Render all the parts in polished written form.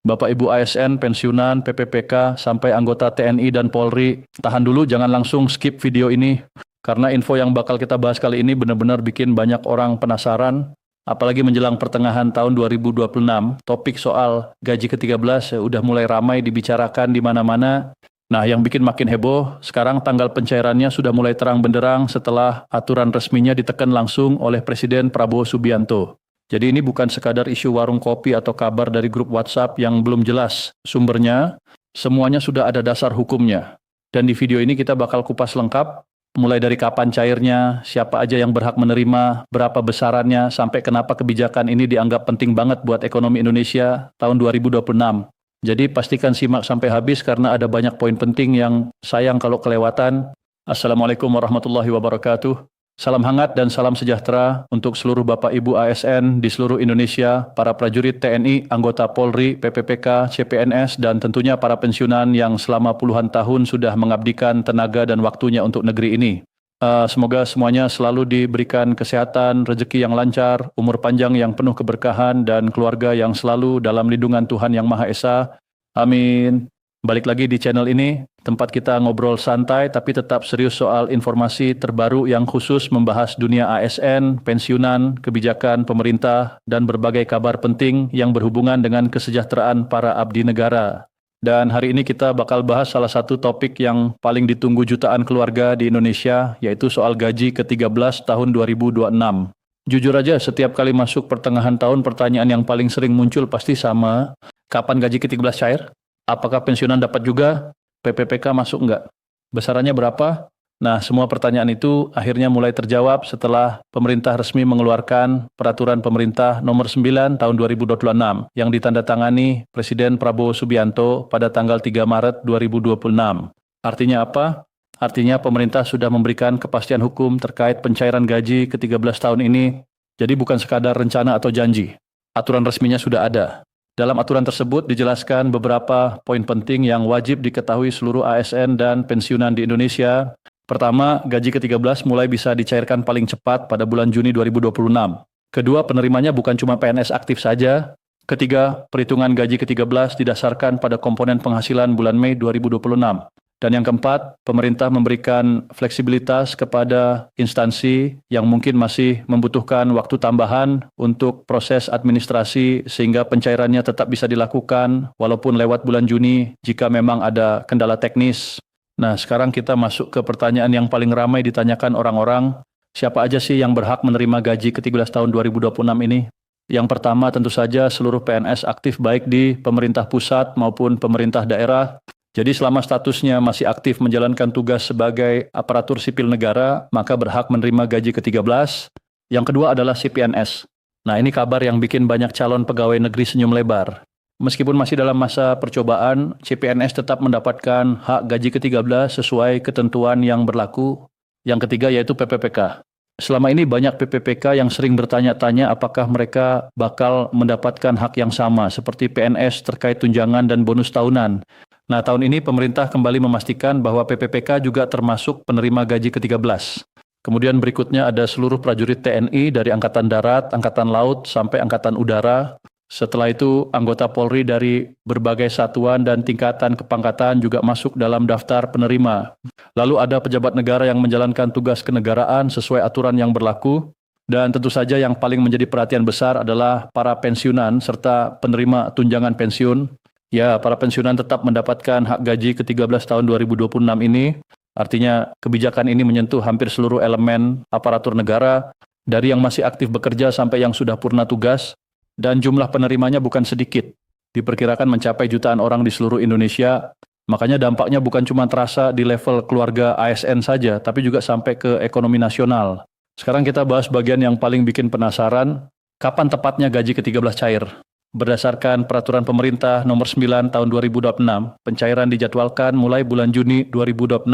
Bapak Ibu ASN, pensiunan, PPPK, sampai anggota TNI dan Polri, tahan dulu, jangan langsung skip video ini. Karena info yang bakal kita bahas kali ini benar-benar bikin banyak orang penasaran. Apalagi menjelang pertengahan tahun 2026, topik soal gaji ke-13 udah mulai ramai dibicarakan di mana-mana. Nah, yang bikin makin heboh, sekarang tanggal pencairannya sudah mulai terang benderang setelah aturan resminya ditekan langsung oleh Presiden Prabowo Subianto. Jadi ini bukan sekadar isu warung kopi atau kabar dari grup WhatsApp yang belum jelas sumbernya, semuanya sudah ada dasar hukumnya. Dan di video ini kita bakal kupas lengkap, mulai dari kapan cairnya, siapa aja yang berhak menerima, berapa besarannya, sampai kenapa kebijakan ini dianggap penting banget buat ekonomi Indonesia tahun 2026. Jadi pastikan simak sampai habis karena ada banyak poin penting yang sayang kalau kelewatan. Assalamualaikum warahmatullahi wabarakatuh. Salam hangat dan salam sejahtera untuk seluruh Bapak Ibu ASN di seluruh Indonesia, para prajurit TNI, anggota Polri, PPPK, CPNS, dan tentunya para pensiunan yang selama puluhan tahun sudah mengabdikan tenaga dan waktunya untuk negeri ini. Semoga semuanya selalu diberikan kesehatan, rezeki yang lancar, umur panjang yang penuh keberkahan, dan keluarga yang selalu dalam lindungan Tuhan Yang Maha Esa. Amin. Balik lagi di channel ini, tempat kita ngobrol santai tapi tetap serius soal informasi terbaru yang khusus membahas dunia ASN, pensiunan, kebijakan pemerintah, dan berbagai kabar penting yang berhubungan dengan kesejahteraan para abdi negara. Dan hari ini kita bakal bahas salah satu topik yang paling ditunggu jutaan keluarga di Indonesia, yaitu soal gaji ke-13 tahun 2026. Jujur aja, setiap kali masuk pertengahan tahun, pertanyaan yang paling sering muncul pasti sama, kapan gaji ke-13 cair? Apakah pensiunan dapat juga? PPPK masuk enggak? Besarannya berapa? Nah, semua pertanyaan itu akhirnya mulai terjawab setelah pemerintah resmi mengeluarkan Peraturan Pemerintah Nomor 9 Tahun 2026 yang ditandatangani Presiden Prabowo Subianto pada tanggal 3 Maret 2026. Artinya apa? Artinya pemerintah sudah memberikan kepastian hukum terkait pencairan gaji ke-13 tahun ini. Jadi bukan sekadar rencana atau janji. Aturan resminya sudah ada. Dalam aturan tersebut dijelaskan beberapa poin penting yang wajib diketahui seluruh ASN dan pensiunan di Indonesia. Pertama, gaji ke-13 mulai bisa dicairkan paling cepat pada bulan Juni 2026. Kedua, penerimanya bukan cuma PNS aktif saja. Ketiga, perhitungan gaji ke-13 didasarkan pada komponen penghasilan bulan Mei 2026. Dan yang keempat, pemerintah memberikan fleksibilitas kepada instansi yang mungkin masih membutuhkan waktu tambahan untuk proses administrasi sehingga pencairannya tetap bisa dilakukan walaupun lewat bulan Juni jika memang ada kendala teknis. Nah, sekarang kita masuk ke pertanyaan yang paling ramai ditanyakan orang-orang. Siapa aja sih yang berhak menerima gaji ke-13 tahun 2026 ini? Yang pertama tentu saja seluruh PNS aktif baik di pemerintah pusat maupun pemerintah daerah. Jadi selama statusnya masih aktif menjalankan tugas sebagai aparatur sipil negara, maka berhak menerima gaji ke-13. Yang kedua adalah CPNS. Nah, ini kabar yang bikin banyak calon pegawai negeri senyum lebar. Meskipun masih dalam masa percobaan, CPNS tetap mendapatkan hak gaji ke-13 sesuai ketentuan yang berlaku. Yang ketiga yaitu PPPK. Selama ini banyak PPPK yang sering bertanya-tanya apakah mereka bakal mendapatkan hak yang sama seperti PNS terkait tunjangan dan bonus tahunan. Nah, tahun ini pemerintah kembali memastikan bahwa PPPK juga termasuk penerima gaji ke-13. Kemudian berikutnya ada seluruh prajurit TNI dari Angkatan Darat, Angkatan Laut, sampai Angkatan Udara. Setelah itu, anggota Polri dari berbagai satuan dan tingkatan kepangkatan juga masuk dalam daftar penerima. Lalu ada pejabat negara yang menjalankan tugas kenegaraan sesuai aturan yang berlaku. Dan tentu saja yang paling menjadi perhatian besar adalah para pensiunan serta penerima tunjangan pensiun. Ya, para pensiunan tetap mendapatkan hak gaji ke-13 tahun 2026 ini. Artinya kebijakan ini menyentuh hampir seluruh elemen aparatur negara, dari yang masih aktif bekerja sampai yang sudah purna tugas, dan jumlah penerimanya bukan sedikit. Diperkirakan mencapai jutaan orang di seluruh Indonesia, makanya dampaknya bukan cuma terasa di level keluarga ASN saja, tapi juga sampai ke ekonomi nasional. Sekarang kita bahas bagian yang paling bikin penasaran, kapan tepatnya gaji ke-13 cair? Berdasarkan Peraturan Pemerintah Nomor 9 Tahun 2026, pencairan dijadwalkan mulai bulan Juni 2026.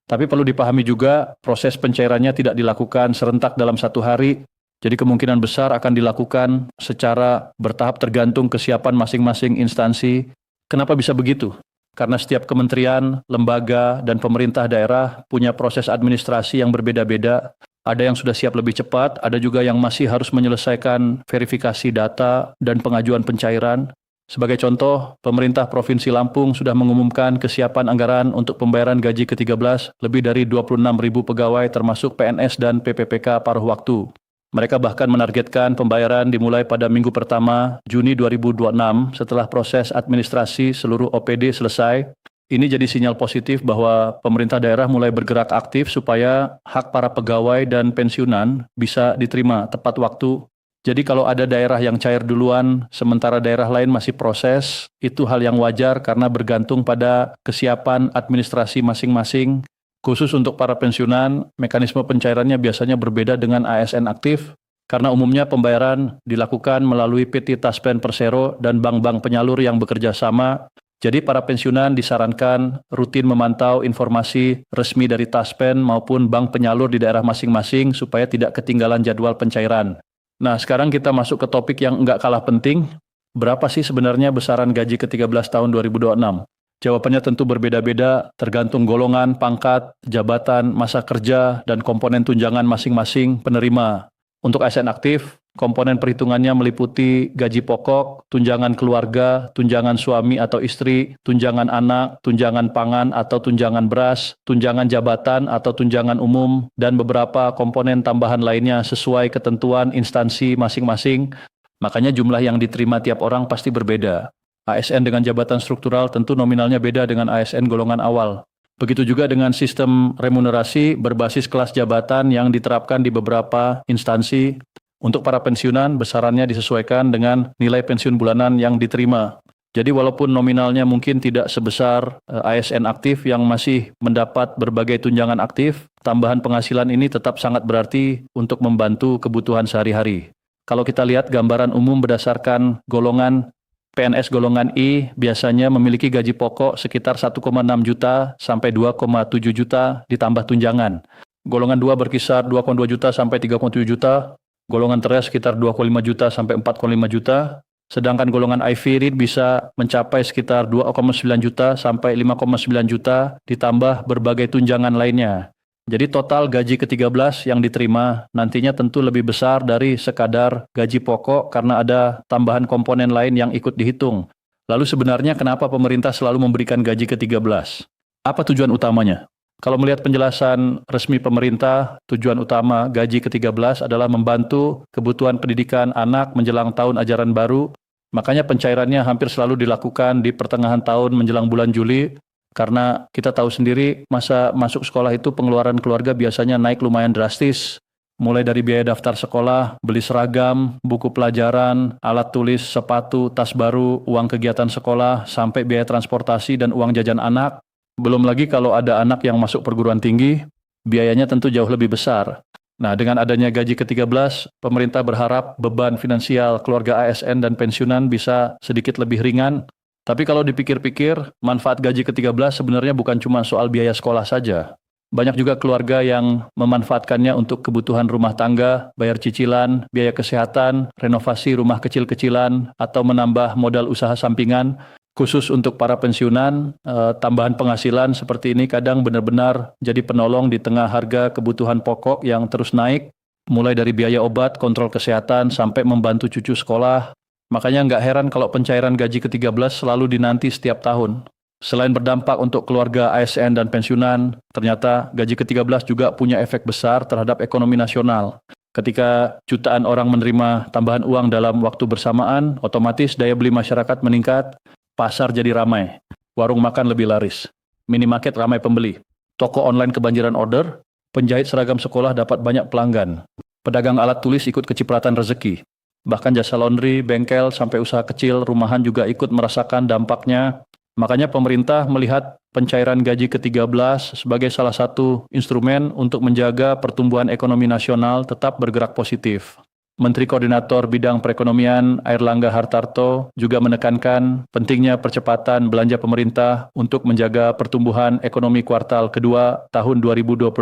Tapi perlu dipahami juga, proses pencairannya tidak dilakukan serentak dalam satu hari, jadi kemungkinan besar akan dilakukan secara bertahap tergantung kesiapan masing-masing instansi. Kenapa bisa begitu? Karena setiap kementerian, lembaga, dan pemerintah daerah punya proses administrasi yang berbeda-beda. Ada yang sudah siap lebih cepat, ada juga yang masih harus menyelesaikan verifikasi data dan pengajuan pencairan. Sebagai contoh, pemerintah Provinsi Lampung sudah mengumumkan kesiapan anggaran untuk pembayaran gaji ke-13 lebih dari 26.000 pegawai termasuk PNS dan PPPK paruh waktu. Mereka bahkan menargetkan pembayaran dimulai pada minggu pertama Juni 2026 setelah proses administrasi seluruh OPD selesai. Ini jadi sinyal positif bahwa pemerintah daerah mulai bergerak aktif supaya hak para pegawai dan pensiunan bisa diterima tepat waktu. Jadi kalau ada daerah yang cair duluan, sementara daerah lain masih proses, itu hal yang wajar karena bergantung pada kesiapan administrasi masing-masing. Khusus untuk para pensiunan, mekanisme pencairannya biasanya berbeda dengan ASN aktif, karena umumnya pembayaran dilakukan melalui PT Taspen Persero dan bank-bank penyalur yang bekerja sama. Jadi para pensiunan disarankan rutin memantau informasi resmi dari Taspen maupun bank penyalur di daerah masing-masing supaya tidak ketinggalan jadwal pencairan. Nah, sekarang kita masuk ke topik yang enggak kalah penting. Berapa sih sebenarnya besaran gaji ke-13 tahun 2026? Jawabannya tentu berbeda-beda, tergantung golongan, pangkat, jabatan, masa kerja, dan komponen tunjangan masing-masing penerima. Untuk ASN aktif, komponen perhitungannya meliputi gaji pokok, tunjangan keluarga, tunjangan suami atau istri, tunjangan anak, tunjangan pangan atau tunjangan beras, tunjangan jabatan atau tunjangan umum, dan beberapa komponen tambahan lainnya sesuai ketentuan instansi masing-masing. Makanya jumlah yang diterima tiap orang pasti berbeda. ASN dengan jabatan struktural tentu nominalnya beda dengan ASN golongan awal. Begitu juga dengan sistem remunerasi berbasis kelas jabatan yang diterapkan di beberapa instansi. Untuk para pensiunan, besarannya disesuaikan dengan nilai pensiun bulanan yang diterima. Jadi walaupun nominalnya mungkin tidak sebesar ASN aktif yang masih mendapat berbagai tunjangan aktif, tambahan penghasilan ini tetap sangat berarti untuk membantu kebutuhan sehari-hari. Kalau kita lihat gambaran umum berdasarkan golongan, PNS golongan I biasanya memiliki gaji pokok sekitar 1,6 juta sampai 2,7 juta ditambah tunjangan. Golongan 2 berkisar 2,2 juta sampai 3,7 juta. Golongan teres sekitar 2,5 juta sampai 4,5 juta. Sedangkan golongan IV read bisa mencapai sekitar 2,9 juta sampai 5,9 juta ditambah berbagai tunjangan lainnya. Jadi total gaji ke-13 yang diterima nantinya tentu lebih besar dari sekadar gaji pokok karena ada tambahan komponen lain yang ikut dihitung. Lalu sebenarnya kenapa pemerintah selalu memberikan gaji ke-13? Apa tujuan utamanya? Kalau melihat penjelasan resmi pemerintah, tujuan utama gaji ke-13 adalah membantu kebutuhan pendidikan anak menjelang tahun ajaran baru. Makanya pencairannya hampir selalu dilakukan di pertengahan tahun menjelang bulan Juli. Karena kita tahu sendiri masa masuk sekolah itu pengeluaran keluarga biasanya naik lumayan drastis. Mulai dari biaya daftar sekolah, beli seragam, buku pelajaran, alat tulis, sepatu, tas baru, uang kegiatan sekolah, sampai biaya transportasi dan uang jajan anak. Belum lagi kalau ada anak yang masuk perguruan tinggi, biayanya tentu jauh lebih besar. Nah, dengan adanya gaji ke-13, pemerintah berharap beban finansial keluarga ASN dan pensiunan bisa sedikit lebih ringan. Tapi kalau dipikir-pikir, manfaat gaji ke-13 sebenarnya bukan cuma soal biaya sekolah saja. Banyak juga keluarga yang memanfaatkannya untuk kebutuhan rumah tangga, bayar cicilan, biaya kesehatan, renovasi rumah kecil-kecilan, atau menambah modal usaha sampingan. Khusus untuk para pensiunan, tambahan penghasilan seperti ini kadang benar-benar jadi penolong di tengah harga kebutuhan pokok yang terus naik, mulai dari biaya obat, kontrol kesehatan, sampai membantu cucu sekolah. Makanya nggak heran kalau pencairan gaji ke-13 selalu dinanti setiap tahun. Selain berdampak untuk keluarga ASN dan pensiunan, ternyata gaji ke-13 juga punya efek besar terhadap ekonomi nasional. Ketika jutaan orang menerima tambahan uang dalam waktu bersamaan, otomatis daya beli masyarakat meningkat, pasar jadi ramai, warung makan lebih laris, minimarket ramai pembeli, toko online kebanjiran order, penjahit seragam sekolah dapat banyak pelanggan, pedagang alat tulis ikut kecipratan rezeki. Bahkan jasa laundry, bengkel, sampai usaha kecil, rumahan juga ikut merasakan dampaknya. Makanya pemerintah melihat pencairan gaji ke-13 sebagai salah satu instrumen untuk menjaga pertumbuhan ekonomi nasional tetap bergerak positif. Menteri Koordinator Bidang Perekonomian Airlangga Hartarto juga menekankan pentingnya percepatan belanja pemerintah untuk menjaga pertumbuhan ekonomi kuartal kedua tahun 2026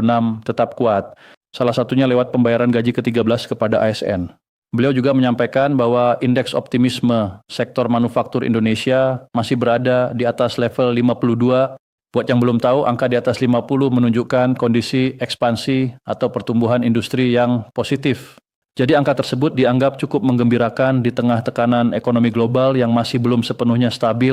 tetap kuat. Salah satunya lewat pembayaran gaji ke-13 kepada ASN. Beliau juga menyampaikan bahwa indeks optimisme sektor manufaktur Indonesia masih berada di atas level 52. Buat yang belum tahu, angka di atas 50 menunjukkan kondisi ekspansi atau pertumbuhan industri yang positif. Jadi angka tersebut dianggap cukup menggembirakan di tengah tekanan ekonomi global yang masih belum sepenuhnya stabil.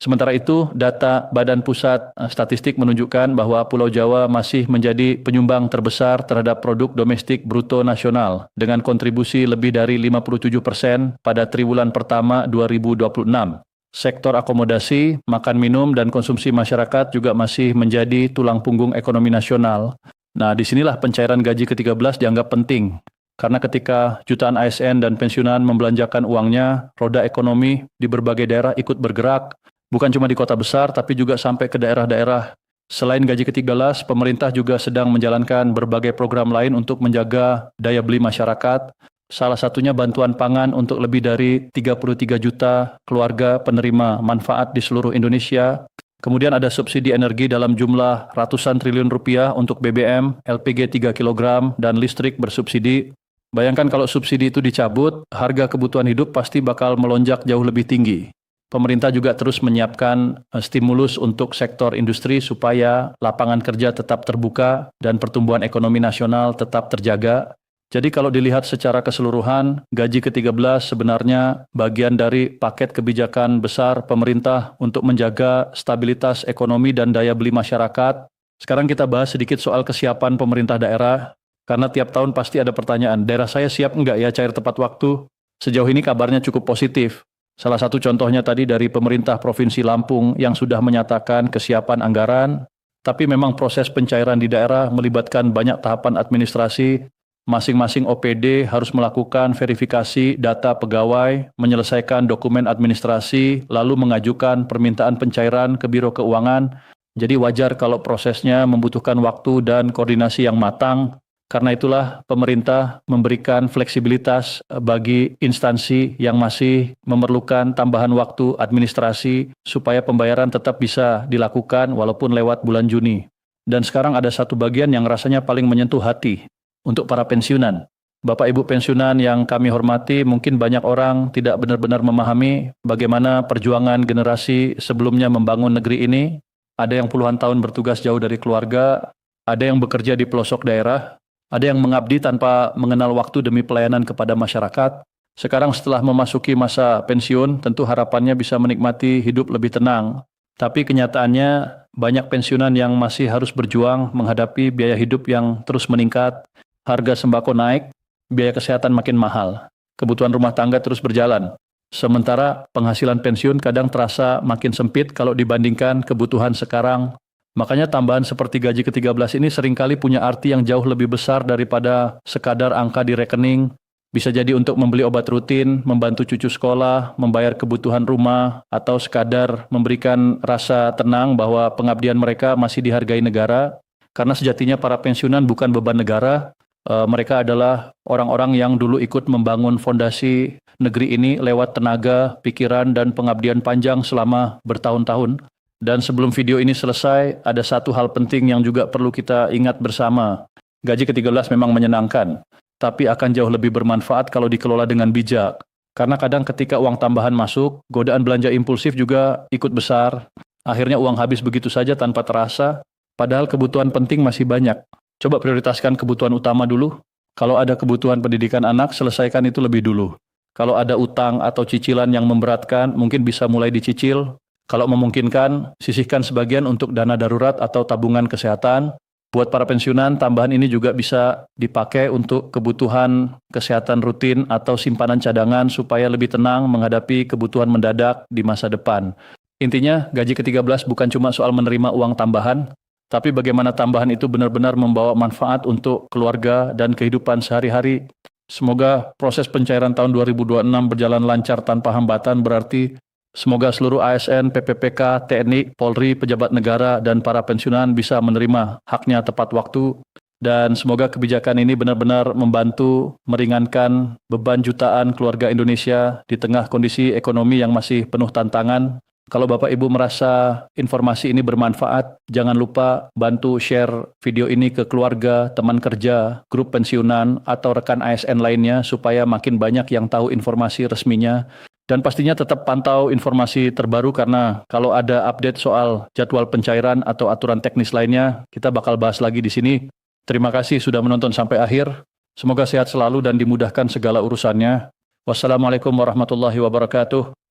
Sementara itu, data Badan Pusat Statistik menunjukkan bahwa Pulau Jawa masih menjadi penyumbang terbesar terhadap produk domestik bruto nasional dengan kontribusi lebih dari 57% pada triwulan pertama 2026. Sektor akomodasi, makan minum, dan konsumsi masyarakat juga masih menjadi tulang punggung ekonomi nasional. Nah, disinilah pencairan gaji ke-13 dianggap penting. Karena ketika jutaan ASN dan pensiunan membelanjakan uangnya, roda ekonomi di berbagai daerah ikut bergerak, bukan cuma di kota besar, tapi juga sampai ke daerah-daerah. Selain gaji ke-13, pemerintah juga sedang menjalankan berbagai program lain untuk menjaga daya beli masyarakat. Salah satunya bantuan pangan untuk lebih dari 33 juta keluarga penerima manfaat di seluruh Indonesia. Kemudian ada subsidi energi dalam jumlah ratusan triliun rupiah untuk BBM, LPG 3 kg, dan listrik bersubsidi. Bayangkan kalau subsidi itu dicabut, harga kebutuhan hidup pasti bakal melonjak jauh lebih tinggi. Pemerintah juga terus menyiapkan stimulus untuk sektor industri supaya lapangan kerja tetap terbuka dan pertumbuhan ekonomi nasional tetap terjaga. Jadi kalau dilihat secara keseluruhan, gaji ke-13 sebenarnya bagian dari paket kebijakan besar pemerintah untuk menjaga stabilitas ekonomi dan daya beli masyarakat. Sekarang kita bahas sedikit soal kesiapan pemerintah daerah. Karena tiap tahun pasti ada pertanyaan, daerah saya siap enggak ya cair tepat waktu? Sejauh ini kabarnya cukup positif. Salah satu contohnya tadi dari pemerintah Provinsi Lampung yang sudah menyatakan kesiapan anggaran, tapi memang proses pencairan di daerah melibatkan banyak tahapan administrasi. Masing-masing OPD harus melakukan verifikasi data pegawai, menyelesaikan dokumen administrasi, lalu mengajukan permintaan pencairan ke Biro Keuangan. Jadi wajar kalau prosesnya membutuhkan waktu dan koordinasi yang matang. Karena itulah pemerintah memberikan fleksibilitas bagi instansi yang masih memerlukan tambahan waktu administrasi supaya pembayaran tetap bisa dilakukan walaupun lewat bulan Juni. Dan sekarang ada satu bagian yang rasanya paling menyentuh hati untuk para pensiunan. Bapak Ibu pensiunan yang kami hormati, mungkin banyak orang tidak benar-benar memahami bagaimana perjuangan generasi sebelumnya membangun negeri ini. Ada yang puluhan tahun bertugas jauh dari keluarga, ada yang bekerja di pelosok daerah, ada yang mengabdi tanpa mengenal waktu demi pelayanan kepada masyarakat. Sekarang setelah memasuki masa pensiun, tentu harapannya bisa menikmati hidup lebih tenang. Tapi kenyataannya banyak pensiunan yang masih harus berjuang menghadapi biaya hidup yang terus meningkat, harga sembako naik, biaya kesehatan makin mahal, kebutuhan rumah tangga terus berjalan. Sementara penghasilan pensiun kadang terasa makin sempit kalau dibandingkan kebutuhan sekarang. Makanya tambahan seperti gaji ke-13 ini seringkali punya arti yang jauh lebih besar daripada sekadar angka di rekening. Bisa jadi untuk membeli obat rutin, membantu cucu sekolah, membayar kebutuhan rumah, atau sekadar memberikan rasa tenang bahwa pengabdian mereka masih dihargai negara. Karena sejatinya para pensiunan bukan beban negara, mereka adalah orang-orang yang dulu ikut membangun fondasi negeri ini lewat tenaga, pikiran, dan pengabdian panjang selama bertahun-tahun. Dan sebelum video ini selesai, ada satu hal penting yang juga perlu kita ingat bersama. Gaji ke-13 memang menyenangkan, tapi akan jauh lebih bermanfaat kalau dikelola dengan bijak. Karena kadang ketika uang tambahan masuk, godaan belanja impulsif juga ikut besar. Akhirnya uang habis begitu saja tanpa terasa, padahal kebutuhan penting masih banyak. Coba prioritaskan kebutuhan utama dulu. Kalau ada kebutuhan pendidikan anak, selesaikan itu lebih dulu. Kalau ada utang atau cicilan yang memberatkan, mungkin bisa mulai dicicil. Kalau memungkinkan, sisihkan sebagian untuk dana darurat atau tabungan kesehatan. Buat para pensiunan, tambahan ini juga bisa dipakai untuk kebutuhan kesehatan rutin atau simpanan cadangan supaya lebih tenang menghadapi kebutuhan mendadak di masa depan. Intinya, gaji ke-13 bukan cuma soal menerima uang tambahan, tapi bagaimana tambahan itu benar-benar membawa manfaat untuk keluarga dan kehidupan sehari-hari. Semoga proses pencairan tahun 2026 berjalan lancar tanpa hambatan, berarti semoga seluruh ASN, PPPK, TNI, Polri, pejabat negara, dan para pensiunan bisa menerima haknya tepat waktu. Dan semoga kebijakan ini benar-benar membantu meringankan beban jutaan keluarga Indonesia di tengah kondisi ekonomi yang masih penuh tantangan. Kalau Bapak Ibu merasa informasi ini bermanfaat, jangan lupa bantu share video ini ke keluarga, teman kerja, grup pensiunan, atau rekan ASN lainnya supaya makin banyak yang tahu informasi resminya. Dan pastinya tetap pantau informasi terbaru karena kalau ada update soal jadwal pencairan atau aturan teknis lainnya, kita bakal bahas lagi di sini. Terima kasih sudah menonton sampai akhir. Semoga sehat selalu dan dimudahkan segala urusannya. Wassalamualaikum warahmatullahi wabarakatuh.